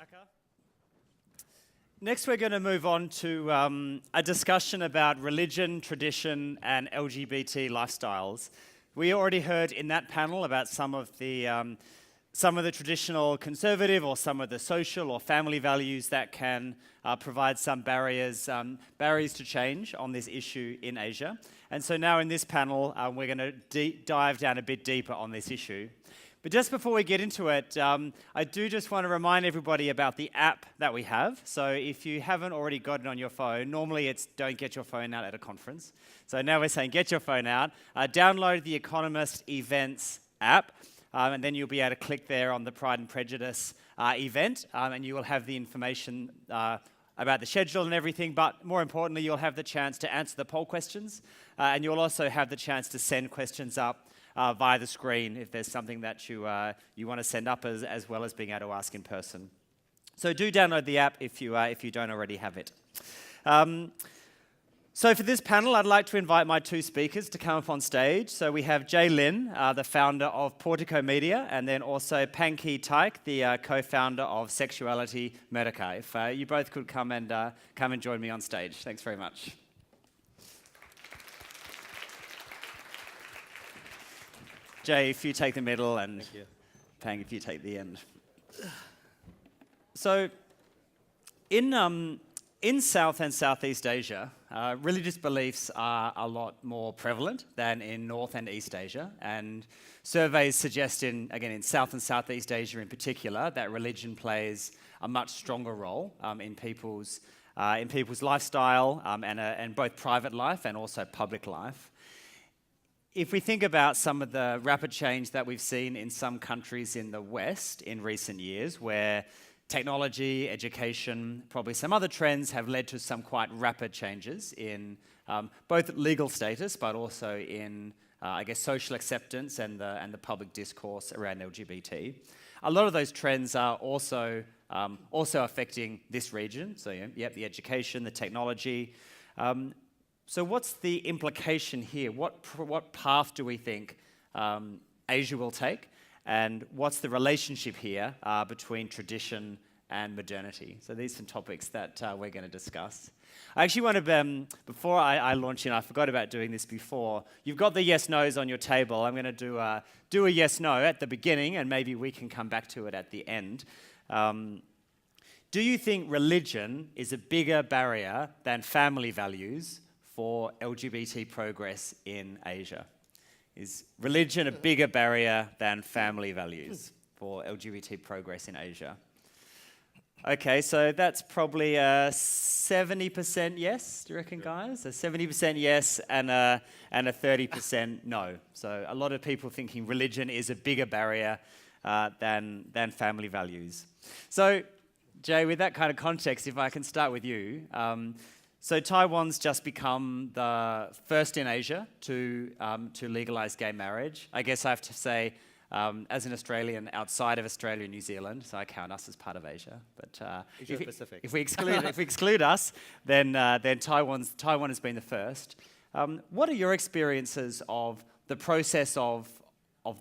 Aka. Next, we're going to move on to a discussion about religion, tradition, and LGBT lifestyles. We already heard in that panel about some of the traditional conservative or some of the social or family values that can provide some barriers to change on this issue in Asia. And so now in this panel, we're going to dive down a bit deeper on this issue. But just before we get into it, I do just want to remind everybody about the app that we have. So if you haven't already got it on your phone, normally it's don't get your phone out at a conference. So now we're saying get your phone out, download the Economist Events app, and then you'll be able to click there on the Pride and Prejudice event, and you will have the information about the schedule and everything, but more importantly, you'll have the chance to answer the poll questions, and you'll also have the chance to send questions up via the screen if there's something that you want to send up, as well as being able to ask in person. So do download the app if you don't already have it. So for this panel, I'd like to invite my two speakers to come up on stage. So we have Jay Lin, the founder of Portico Media, and then also Khee Teik, the co-founder of Seksualiti, Merdeka. If you both could come and join me on stage. Thanks very much. Jay, if you take the middle, and Pang, if you take the end. So, in South and Southeast Asia, religious beliefs are a lot more prevalent than in North and East Asia, and surveys suggest in South and Southeast Asia in particular, that religion plays a much stronger role in people's lifestyle and both private life and also public life. If we think about some of the rapid change that we've seen in some countries in the West in recent years, where technology, education, probably some other trends have led to some quite rapid changes in both legal status, but also in, social acceptance and the public discourse around LGBT. A lot of those trends are also affecting this region. So, the education, the technology. So what's the implication here? What path do we think Asia will take? And what's the relationship here between tradition and modernity? So these are some topics that we're going to discuss. I actually want to, before I launch in, I forgot about doing this before. You've got the yes-nos on your table. I'm going to do a yes-no at the beginning, and maybe we can come back to it at the end. Do you think religion is a bigger barrier than family values for LGBT progress in Asia? Is religion a bigger barrier than family values for LGBT progress in Asia? Okay, so that's probably a 70% yes, do you reckon, guys? A 70% yes and a 30% no. So a lot of people thinking religion is a bigger barrier than family values. So, Jay, with that kind of context, if I can start with you, so Taiwan's just become the first in Asia to legalize gay marriage. I guess I have to say, as an Australian outside of Australia and New Zealand, so I count us as part of Asia. But if we exclude us, then Taiwan has been the first. What are your experiences of the process of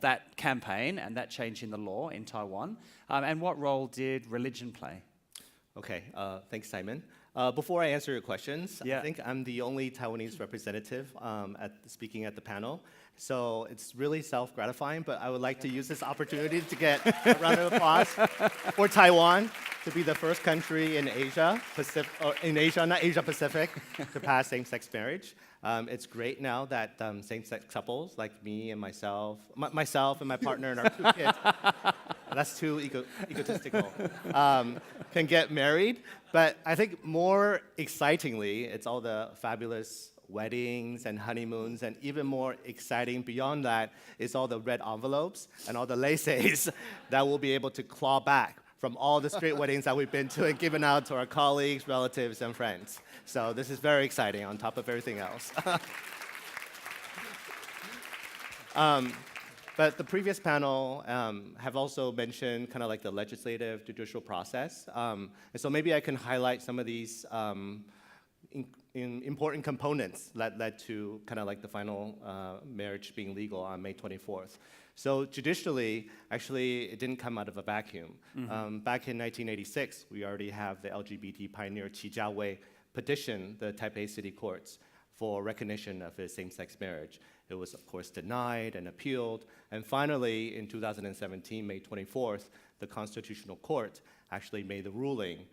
that campaign and that change in the law in Taiwan, and what role did religion play? Okay, thanks, Simon. Before I answer your questions, I think I'm the only Taiwanese representative speaking at the panel. So it's really self-gratifying, but I would like to use this opportunity to get a round of applause for Taiwan to be the first country in Asia, not Asia Pacific, to pass same-sex marriage. It's great now that same-sex couples like me and myself and my partner and our two kids, that's too egotistical, can get married. But I think more excitingly, it's all the fabulous weddings and honeymoons, and even more exciting beyond that is all the red envelopes and all the laissez that we'll be able to claw back from all the straight weddings that we've been to and given out to our colleagues, relatives, and friends. So this is very exciting on top of everything else. But the previous panel have also mentioned kind of like the legislative judicial process. And so maybe I can highlight some of these important components that led to kind of like the final marriage being legal on May 24th. So judicially, actually, it didn't come out of a vacuum. Back in 1986, we already have the LGBT pioneer Qi Jiawei petition the Taipei city courts for recognition of his same-sex marriage. It was, of course, denied and appealed. And finally, in 2017, May 24th, the Constitutional Court actually made the ruling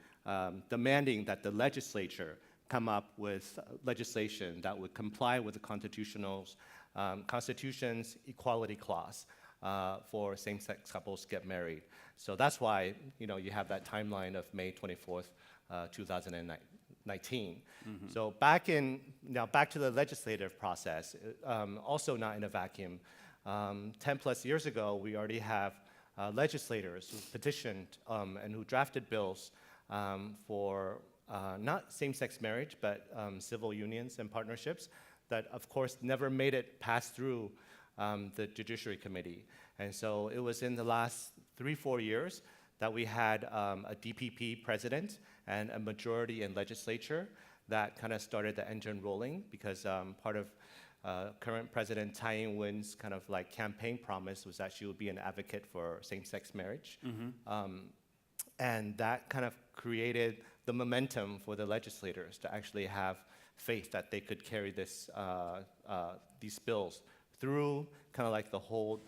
demanding that the legislature come up with legislation that would comply with the Constitution's equality clause for same-sex couples to get married. So that's why you have that timeline of May 24th, 2019. So back to the legislative process, also not in a vacuum. 10 plus years ago, we already have legislators who petitioned and who drafted bills for not same-sex marriage, but civil unions and partnerships that, of course, never made it pass through the Judiciary Committee. And so it was in the last 3-4 years that we had a DPP president and a majority in legislature that kind of started the engine rolling, because part of current President Tsai Ing-wen's kind of like campaign promise was that she would be an advocate for same-sex marriage. And that kind of created the momentum for the legislators to actually have faith that they could carry these bills through kind of like the whole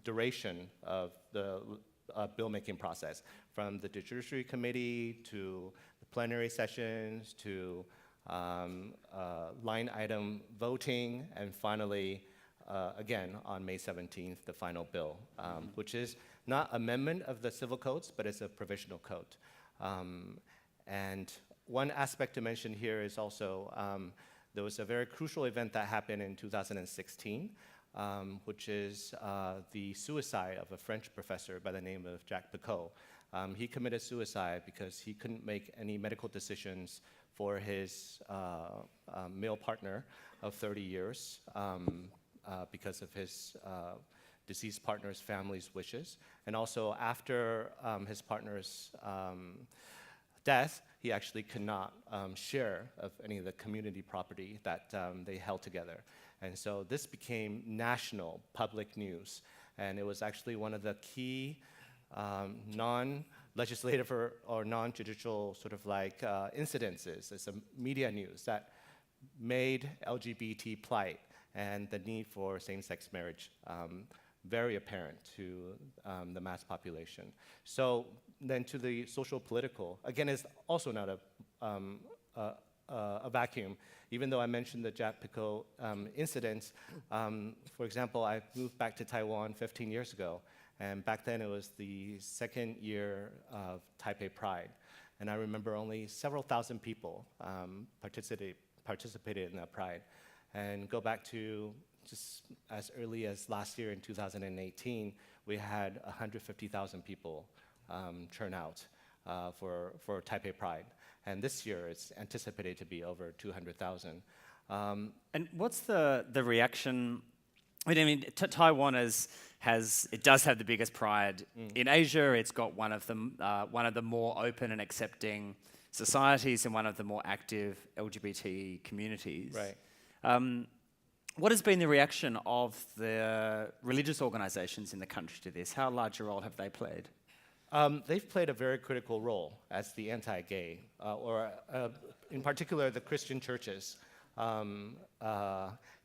duration of the bill-making process, from the Judiciary Committee to the plenary sessions to line item voting, and finally, again, on May 17th, the final bill, which is not amendment of the civil codes, but it's a provisional code. And one aspect to mention here is also there was a very crucial event that happened in 2016, which is the suicide of a French professor by the name of Jacques Picot. He committed suicide because he couldn't make any medical decisions for his male partner of 30 years because of his deceased partner's family's wishes. And also after his partner's death, he actually could not share of any of the community property that they held together. And so this became national public news. And it was actually one of the key non-legislative or non-judicial sort of like incidences. It's a media news that made LGBT plight and the need for same-sex marriage very apparent to the mass population. So then to the social political, again, it's also not a vacuum. Even though I mentioned the Jacques Picot incident, for example, I moved back to Taiwan 15 years ago, and back then it was the second year of Taipei Pride. And I remember only several thousand people participated in that Pride. And go back to just as early as last year in 2018, we had 150,000 people turn out for Taipei Pride. And this year, it's anticipated to be over 200,000. And what's the reaction? I mean, Taiwan does have the biggest pride in Asia. It's got one of the more open and accepting societies and one of the more active LGBT communities. Right. What has been the reaction of the religious organizations in the country to this? How large a role have they played? They've played a very critical role as the anti-gay, or in particular the Christian churches,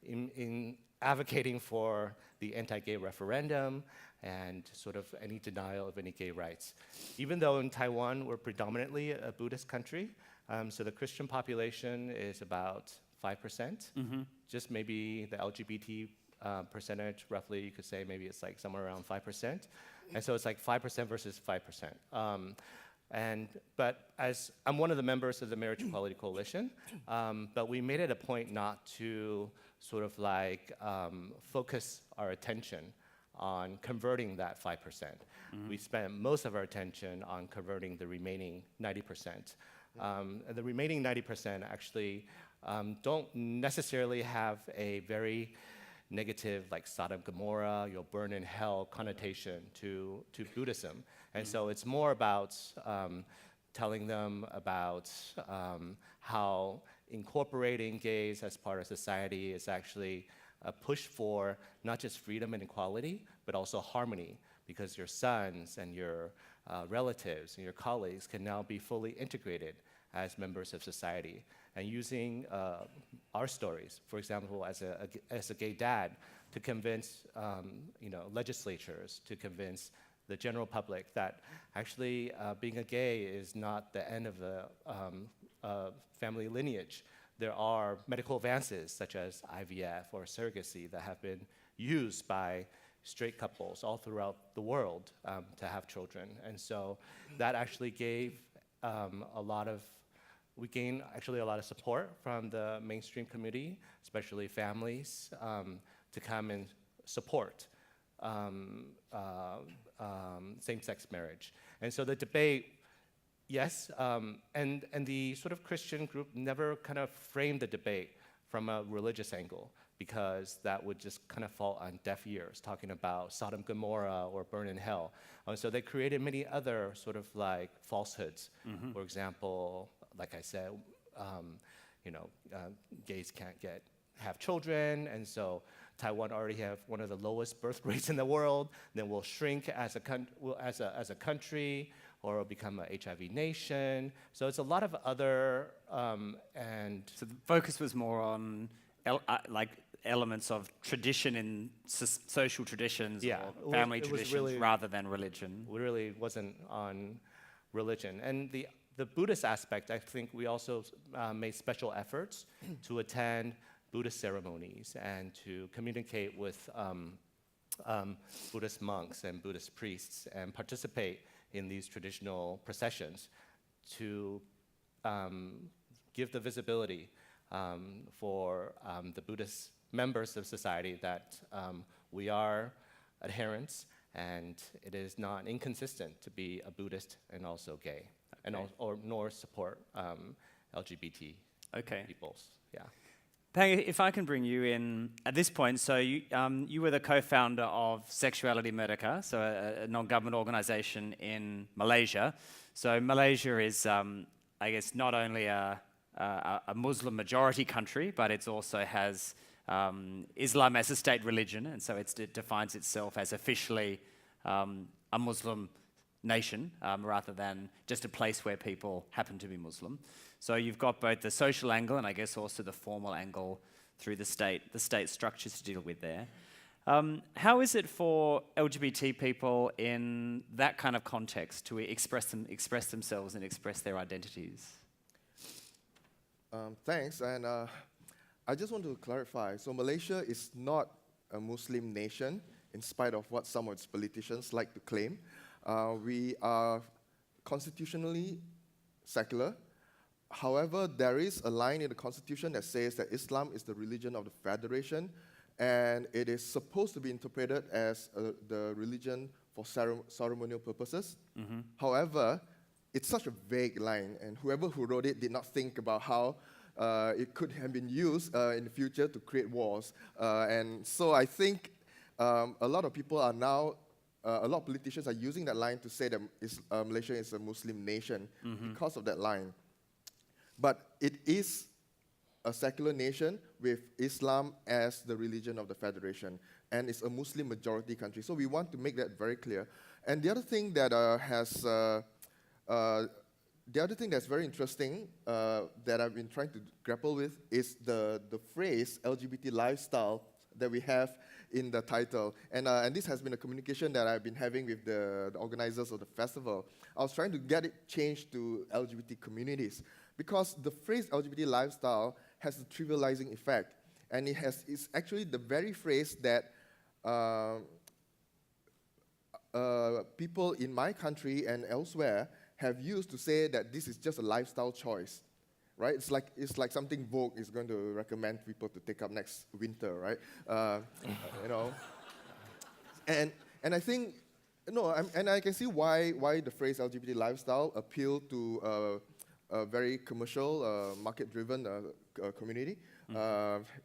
in advocating for the anti-gay referendum and sort of any denial of any gay rights. Even though in Taiwan we're predominantly a Buddhist country, so the Christian population is about 5%, just maybe the LGBT percentage, roughly you could say maybe it's like somewhere around 5%. And so it's like 5% versus 5%. But as I'm one of the members of the Marriage Equality Coalition, but we made it a point not to sort of like focus our attention on converting that 5%. We spent most of our attention on converting the remaining 90%. And the remaining 90% actually don't necessarily have a very negative, like Sodom Gomorrah, you'll burn in hell connotation to Buddhism. And so it's more about telling them about how incorporating gays as part of society is actually a push for not just freedom and equality, but also harmony, because your sons and your relatives and your colleagues can now be fully integrated as members of society. And using our stories, for example, as a gay dad, to convince legislatures, to convince the general public that actually being a gay is not the end of the family lineage. There are medical advances such as IVF or surrogacy that have been used by straight couples all throughout the world to have children. And so that actually gave we gained actually a lot of support from the mainstream community, especially families, to come and support same-sex marriage. And so the debate, yes, and the sort of Christian group never kind of framed the debate from a religious angle, because that would just kind of fall on deaf ears, talking about Sodom and Gomorrah or burn in hell. So they created many other sort of like falsehoods. For example, like I said, gays can't have children, and so Taiwan already have one of the lowest birth rates in the world. Then we'll shrink as a country, or it'll become an HIV nation. So it's a lot of other and so the focus was more on like elements of tradition in social traditions or family traditions rather than religion. It really wasn't on religion. And the Buddhist aspect, I think we also made special efforts to attend Buddhist ceremonies and to communicate with Buddhist monks and Buddhist priests and participate in these traditional processions to give the visibility for the Buddhist members of society that we are adherents, and it is not inconsistent to be a Buddhist and also gay, and nor support LGBT peoples. Yeah. Pang, if I can bring you in at this point, so you were the co-founder of Seksualiti Merdeka, so a non-government organization in Malaysia. So Malaysia is, I guess, not only a Muslim majority country, but it also has Islam as a state religion, and so it defines itself as officially a Muslim nation rather than just a place where people happen to be Muslim. So you've got both the social angle and I guess also the formal angle through the state structures to deal with there. How is it for LGBT people in that kind of context to express themselves and express their identities? Thanks, and I just want to clarify. So Malaysia is not a Muslim nation, in spite of what some of its politicians like to claim. We are constitutionally secular. However, there is a line in the constitution that says that Islam is the religion of the federation, and it is supposed to be interpreted as the religion for ceremonial purposes. However, it's such a vague line, and whoever who wrote it did not think about how it could have been used in the future to create wars. And so I think a lot of people are now, a lot of politicians are using that line to say that Malaysia is a Muslim nation because of that line. But it is a secular nation with Islam as the religion of the federation, and it's a Muslim majority country. So we want to make that very clear. And the other thing that that's very interesting that I've been trying to grapple with is the phrase LGBT lifestyle that we have in the title. And this has been a communication that I've been having with the organizers of the festival. I was trying to get it changed to LGBT communities, because the phrase LGBT lifestyle has a trivializing effect. And it's actually the very phrase that people in my country and elsewhere have used to say that this is just a lifestyle choice, right? It's like something Vogue is going to recommend people to take up next winter, right? And I think, and I can see why the phrase LGBT lifestyle appealed to a very commercial, market-driven community,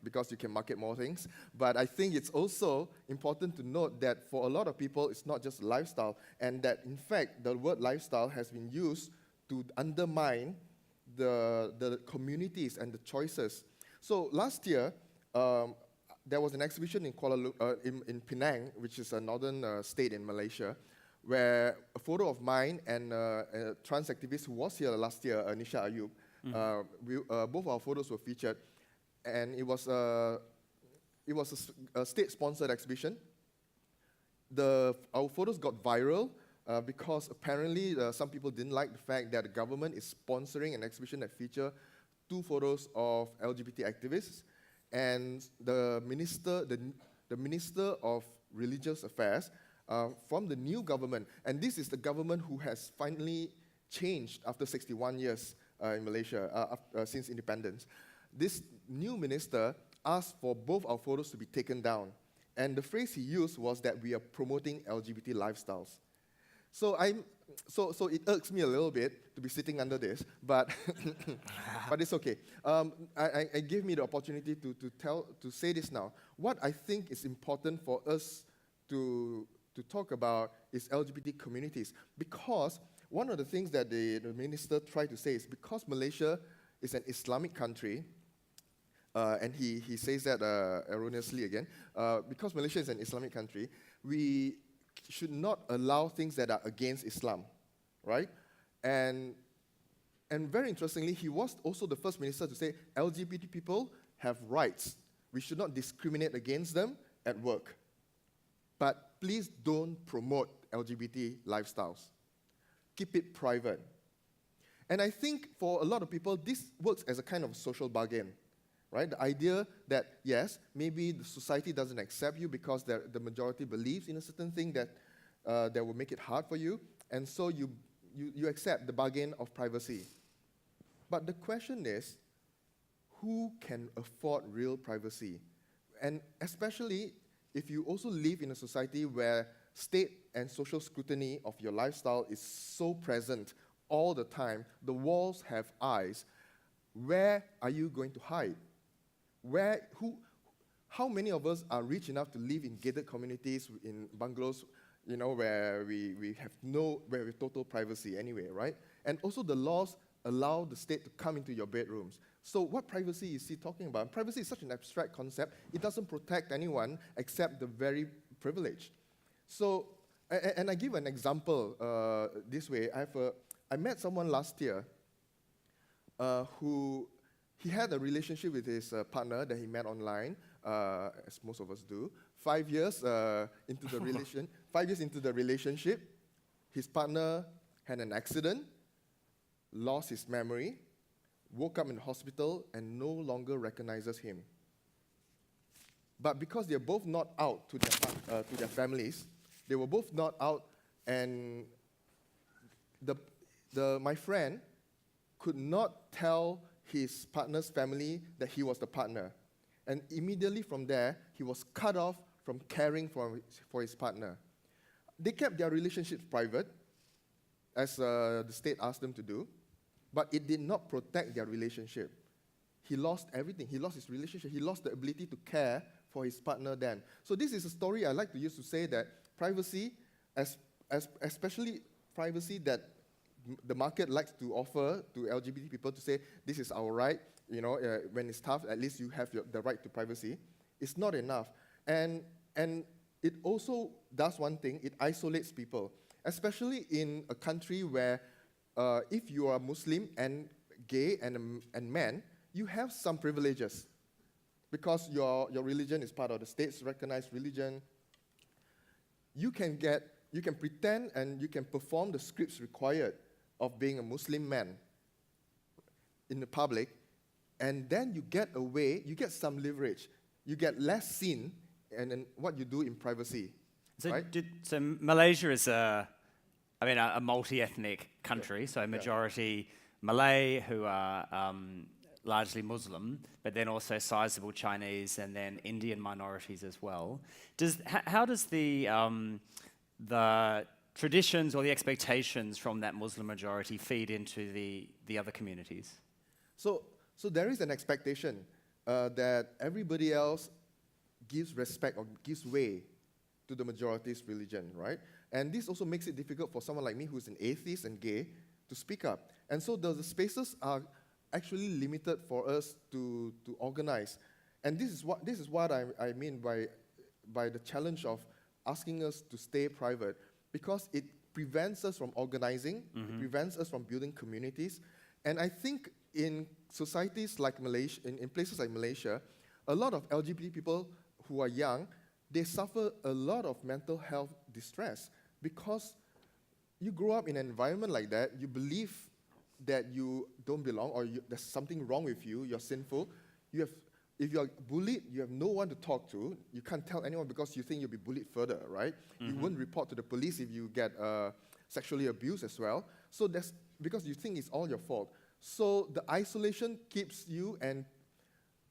because you can market more things. But I think it's also important to note that for a lot of people, it's not just lifestyle, and that in fact, the word lifestyle has been used to undermine the communities and the choices. So last year, there was an exhibition in in Penang, which is a northern state in Malaysia, where a photo of mine and a trans activist who was here last year, Nisha Ayub, both our photos were featured, and it was a state-sponsored exhibition. Our photos got viral because apparently some people didn't like the fact that the government is sponsoring an exhibition that features 2 photos of LGBT activists, and the Minister of Religious Affairs from the new government, and this is the government who has finally changed after 61 years in Malaysia, since independence. This new minister asked for both our photos to be taken down, and the phrase he used was that we are promoting LGBT lifestyles. So it irks me a little bit to be sitting under this, but but it's okay. I gave me the opportunity to say this now. What I think is important for us to talk about is LGBT communities, because one of the things that the minister tried to say is because Malaysia is an Islamic country, and he says that erroneously again, because Malaysia is an Islamic country, we should not allow things that are against Islam, right? And very interestingly, he was also the first minister to say LGBT people have rights. We should not discriminate against them at work. But please don't promote LGBT lifestyles. Keep it private. And I think for a lot of people, this works as a kind of social bargain, right? The idea that, yes, maybe the society doesn't accept you because the majority believes in a certain thing that will make it hard for you, and so you accept the bargain of privacy. But the question is, who can afford real privacy? And especially if you also live in a society where state and social scrutiny of your lifestyle is so present all the time, the walls have eyes, where are you going to hide? How many of us are rich enough to live in gated communities, in bungalows, where we have total privacy anyway, right? And also the laws allow the state to come into your bedrooms. So what privacy is he talking about? Privacy is such an abstract concept. It doesn't protect anyone except the very privileged. So, and I give an example this way. I met someone last year who he had a relationship with his partner that he met online, as most of us do. 5 years into the relationship, his partner had an accident, lost his memory, woke up in the hospital, and no longer recognizes him. But because they're both not out to their families, they were both not out, and my friend could not tell his partner's family that he was the partner. And immediately from there, he was cut off from caring for his partner. They kept their relationships private, as the state asked them to do, but it did not protect their relationship. He lost everything. He lost his relationship. He lost the ability to care for his partner then. So this is a story I like to use to say that privacy, especially privacy that the market likes to offer to LGBT people to say, this is our right, when it's tough, at least you have the right to privacy. It's not enough. And it also does one thing, it isolates people, especially in a country where if you are Muslim and gay and man, you have some privileges because your religion is part of the state's recognized religion. You can pretend and you can perform the scripts required of being a Muslim man in the public, and then you get away, you get some leverage, you get less seen and what you do in privacy. So, right? So Malaysia is a multi-ethnic country, so majority Malay who are largely Muslim, but then also sizable Chinese and then Indian minorities as well. How does the traditions or the expectations from that Muslim majority feed into the other communities? So there is an expectation that everybody else gives respect or gives way to the majority's religion, right? And this also makes it difficult for someone like me who's an atheist and gay to speak up. And so the spaces are actually limited for us to organize. And this is what I mean by the challenge of asking us to stay private, because it prevents us from organizing, it prevents us from building communities. And I think in societies like Malaysia, in places like Malaysia, a lot of LGBT people who are young, they suffer a lot of mental health distress, because you grow up in an environment like that, you believe that you don't belong, or there's something wrong with you, you're sinful. If you're bullied, you have no one to talk to. You can't tell anyone because you think you'll be bullied further, right? You won't report to the police if you get sexually abused as well. So that's because you think it's all your fault. So the isolation keeps you, and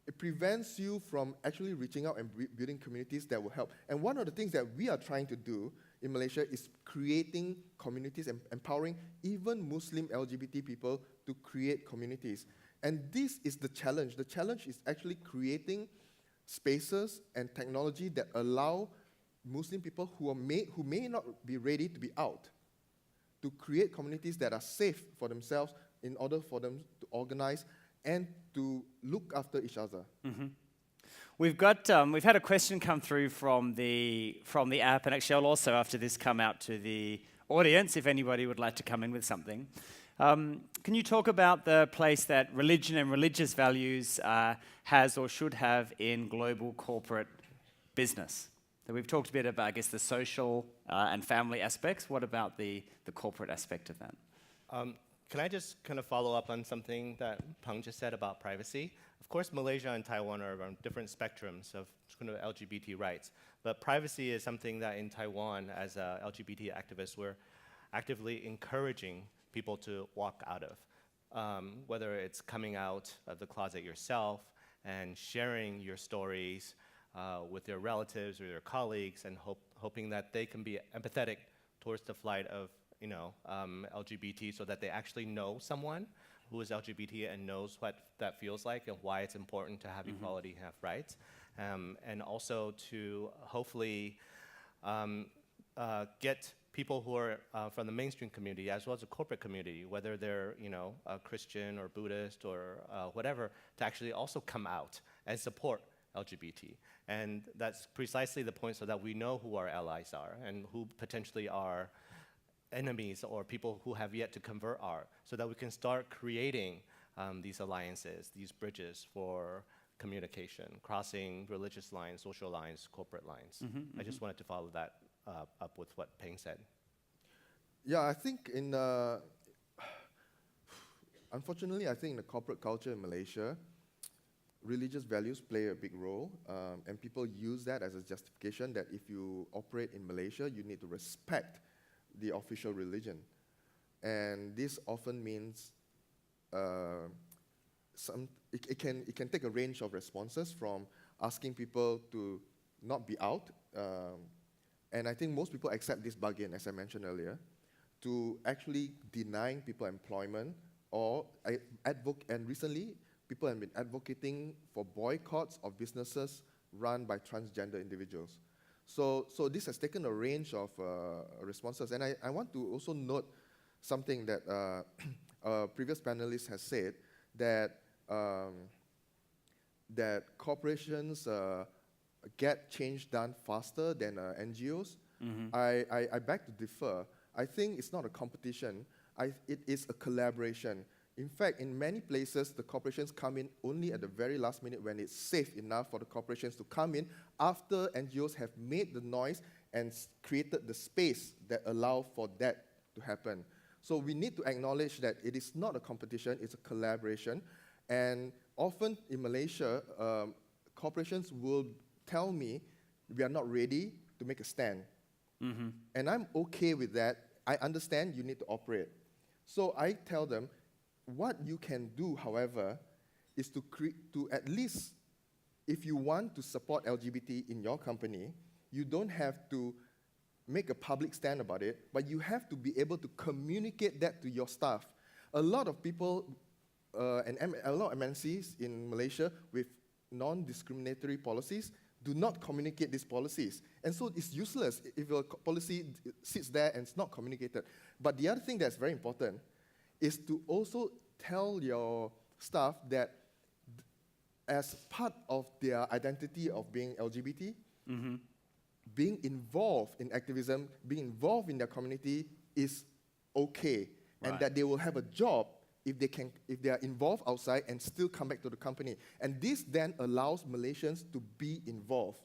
it prevents you from actually reaching out and building communities that will help. And one of the things that we are trying to do in Malaysia is creating communities and empowering even Muslim LGBT people to create communities. And this is the challenge. The challenge is actually creating spaces and technology that allow Muslim people who may not be ready to be out to create communities that are safe for themselves in order for them to organize and to look after each other. We've had a question come through from the app, and actually I'll also, after this, come out to the audience if anybody would like to come in with something. Can you talk about the place that religion and religious values has or should have in global corporate business? So we've talked a bit about, I guess, the social and family aspects. What about the corporate aspect of that? Can I just kind of follow up on something that Peng just said about privacy? Of course, Malaysia and Taiwan are on different spectrums of kind of LGBT rights, but privacy is something that in Taiwan, as LGBT activists, we're actively encouraging people to walk out of, whether it's coming out of the closet yourself and sharing your stories with your relatives or your colleagues, and hoping that they can be empathetic towards the plight of LGBT, so that they actually know someone who is LGBT and knows what that feels like and why it's important to have equality and have rights, and also to hopefully get people who are from the mainstream community as well as the corporate community, whether they're a Christian or Buddhist or whatever, to actually also come out and support LGBT. And that's precisely the point, so that we know who our allies are and who potentially are enemies or people who have yet to convert are, so that we can start creating these alliances, these bridges for communication, crossing religious lines, social lines, corporate lines. I just wanted to follow that up with what Peng said. Yeah, I think unfortunately, I think in the corporate culture in Malaysia, religious values play a big role, and people use that as a justification that if you operate in Malaysia, you need to respect the official religion. And this often means it can take a range of responses, from asking people to not be out, and I think most people accept this bargain, as I mentioned earlier, to actually denying people employment, and recently people have been advocating for boycotts of businesses run by transgender individuals. So this has taken a range of responses. And I want to also note something that a previous panelist has said, that corporations get change done faster than NGOs. I beg to differ. I think it's not a competition. It is a collaboration. In fact, in many places, the corporations come in only at the very last minute, when it's safe enough for the corporations to come in after NGOs have made the noise and created the space that allow for that to happen. So we need to acknowledge that it is not a competition, it's a collaboration. And often in Malaysia, corporations will tell me, we are not ready to make a stand. And I'm okay with that. I understand you need to operate. So I tell them, what you can do, however, is to at least, if you want to support LGBT in your company, you don't have to make a public stand about it, but you have to be able to communicate that to your staff. A lot of people, and a lot of MNCs in Malaysia with non-discriminatory policies do not communicate these policies. And so it's useless if a policy sits there and it's not communicated. But the other thing that's very important is to also tell your staff that as part of their identity of being LGBT, being involved in activism, being involved in their community is okay, and that they will have a job if they are involved outside and still come back to the company. And this then allows Malaysians to be involved,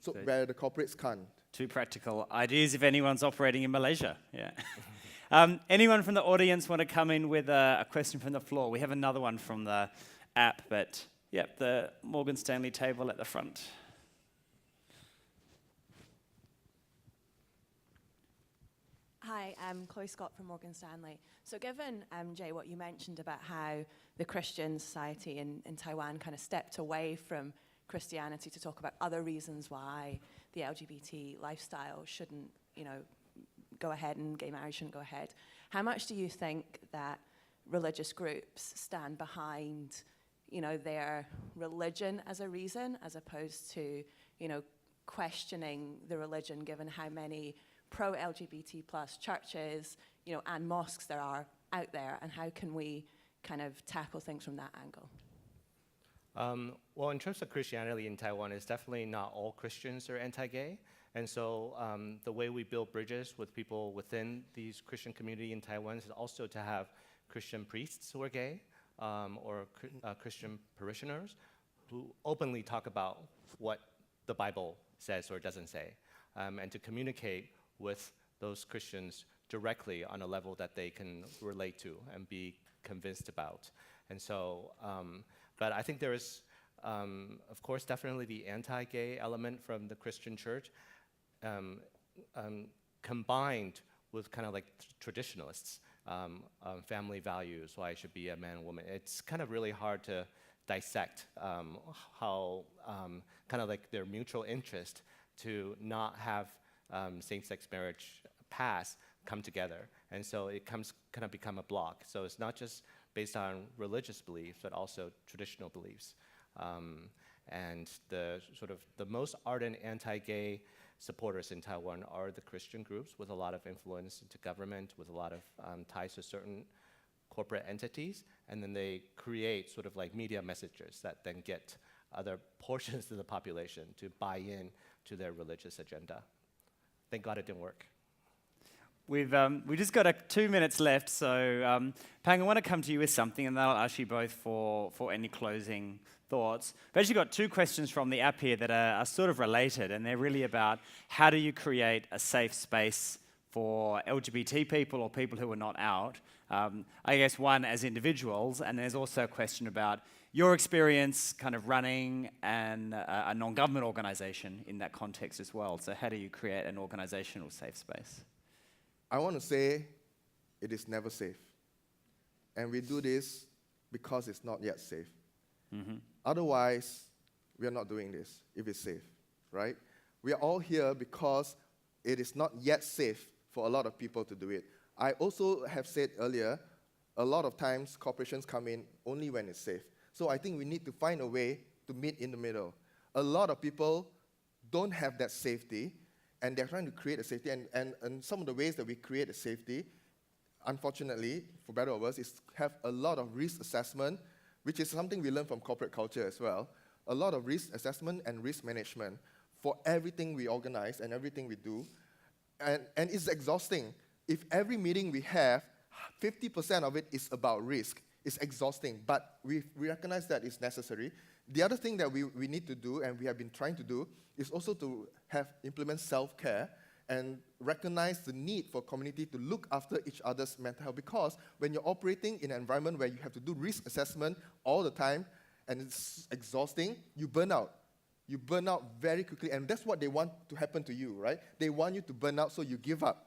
so where the corporates can't. Two practical ideas if anyone's operating in Malaysia. Yeah. Anyone from the audience want to come in with a question from the floor? We have another one from the app, but yep, the Morgan Stanley table at the front. Hi, I'm Chloe Scott from Morgan Stanley. So given, Jay, what you mentioned about how the Christian society in Taiwan kind of stepped away from Christianity to talk about other reasons why the LGBT lifestyle shouldn't, go ahead and gay marriage shouldn't go ahead, how much do you think that religious groups stand behind, their religion as a reason, as opposed to, questioning the religion, given how many pro-LGBT plus churches, and mosques there are out there, and how can we kind of tackle things from that angle? Well, in terms of Christianity in Taiwan, it's definitely not all Christians are anti-gay. And so the way we build bridges with people within these Christian community in Taiwan is also to have Christian priests who are gay, or Christian parishioners who openly talk about what the Bible says or doesn't say, and to communicate with those Christians directly on a level that they can relate to and be convinced about. And so, but I think there is, of course, definitely the anti-gay element from the Christian church, combined with kind of like traditionalists, family values, why it should be a man and woman. It's kind of really hard to dissect how kind of like their mutual interest to not have same-sex marriage pass come together. And so it kind of become a block. So it's not just based on religious beliefs, but also traditional beliefs. And the most ardent anti-gay supporters in Taiwan are the Christian groups with a lot of influence into government, with a lot of ties to certain corporate entities, and then they create sort of like media messages that then get other portions of the population to buy in to their religious agenda. Thank God it didn't work. We just got 2 minutes left, so Pang, I want to come to you with something, and then I'll ask you both for any closing thoughts. We've actually got 2 questions from the app here that are sort of related, and they're really about how do you create a safe space for LGBT people or people who are not out. I guess one as individuals, and there's also a question about your experience kind of running a non-government organization in that context as well. So how do you create an organizational safe space? I want to say it is never safe. And we do this because it's not yet safe. Otherwise, we are not doing this if it's safe, right? We are all here because it is not yet safe for a lot of people to do it. I also have said earlier, a lot of times corporations come in only when it's safe. So I think we need to find a way to meet in the middle. A lot of people don't have that safety, and they're trying to create a safety. And some of the ways that we create a safety, unfortunately, for better or worse, is have a lot of risk assessment, which is something we learn from corporate culture as well. A lot of risk assessment and risk management for everything we organize and everything we do. And it's exhausting. If every meeting we have, 50% of it is about risk. It's exhausting, but we recognize that it's necessary. The other thing that we need to do, and we have been trying to do, is also to implement self-care and recognize the need for community to look after each other's mental health. Because when you're operating in an environment where you have to do risk assessment all the time, and it's exhausting, you burn out. You burn out very quickly, and that's what they want to happen to you, right? They want you to burn out so you give up.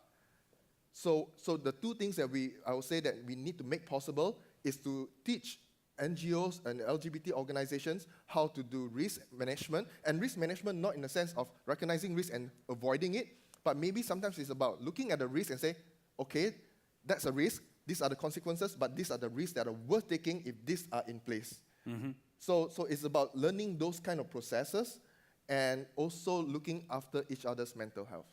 So the 2 things that I would say that we need to make possible is to teach NGOs and LGBT organizations how to do risk management, and risk management not in the sense of recognizing risk and avoiding it, but maybe sometimes it's about looking at the risk and say, okay, that's a risk, these are the consequences, but these are the risks that are worth taking if these are in place. So it's about learning those kind of processes and also looking after each other's mental health.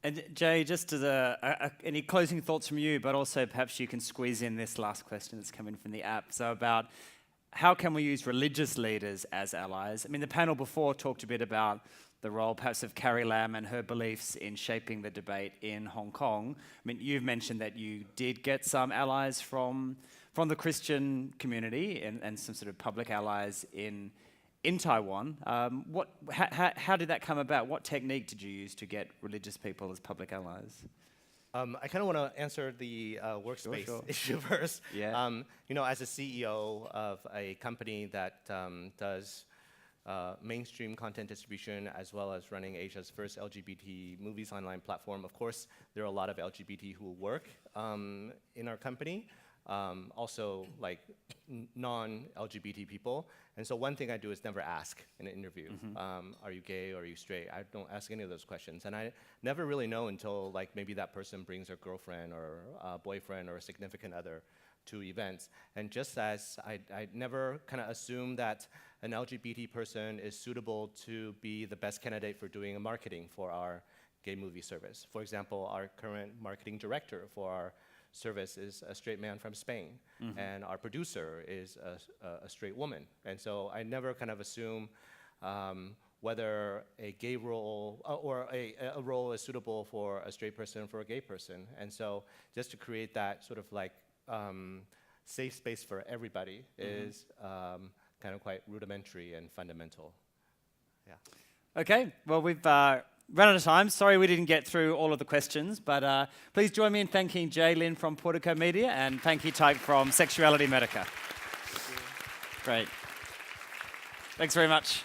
And Jay, just as any closing thoughts from you, but also perhaps you can squeeze in this last question that's come in from the app. So about how can we use religious leaders as allies? I mean, the panel before talked a bit about the role perhaps of Carrie Lam and her beliefs in shaping the debate in Hong Kong. I mean, you've mentioned that you did get some allies from the Christian community and some sort of public allies in Taiwan. How did that come about? What technique did you use to get religious people as public allies? I kind of want to answer the workspace issue first. Yeah. As a CEO of a company that does mainstream content distribution as well as running Asia's first LGBT movies online platform, of course, there are a lot of LGBT who work in our company. Also, like non-LGBT people. And so one thing I do is never ask in an interview, are you gay or are you straight? I don't ask any of those questions. And I never really know until like maybe that person brings their girlfriend or boyfriend or a significant other to events. And just as I never kind of assume that an LGBT person is suitable to be the best candidate for doing marketing for our gay movie service. For example, our current marketing director for our service is a straight man from Spain, and our producer is a straight woman. And so I never kind of assume whether a gay role or a role is suitable for a straight person for a gay person. And so just to create that sort of like safe space for everybody is kind of quite rudimentary and fundamental. Yeah. Okay, well, we've run out of time. Sorry we didn't get through all of the questions, but please join me in thanking Jay Lin from Portico Media and thank you, Teik, from Seksualiti Merdeka. Great. Thanks very much.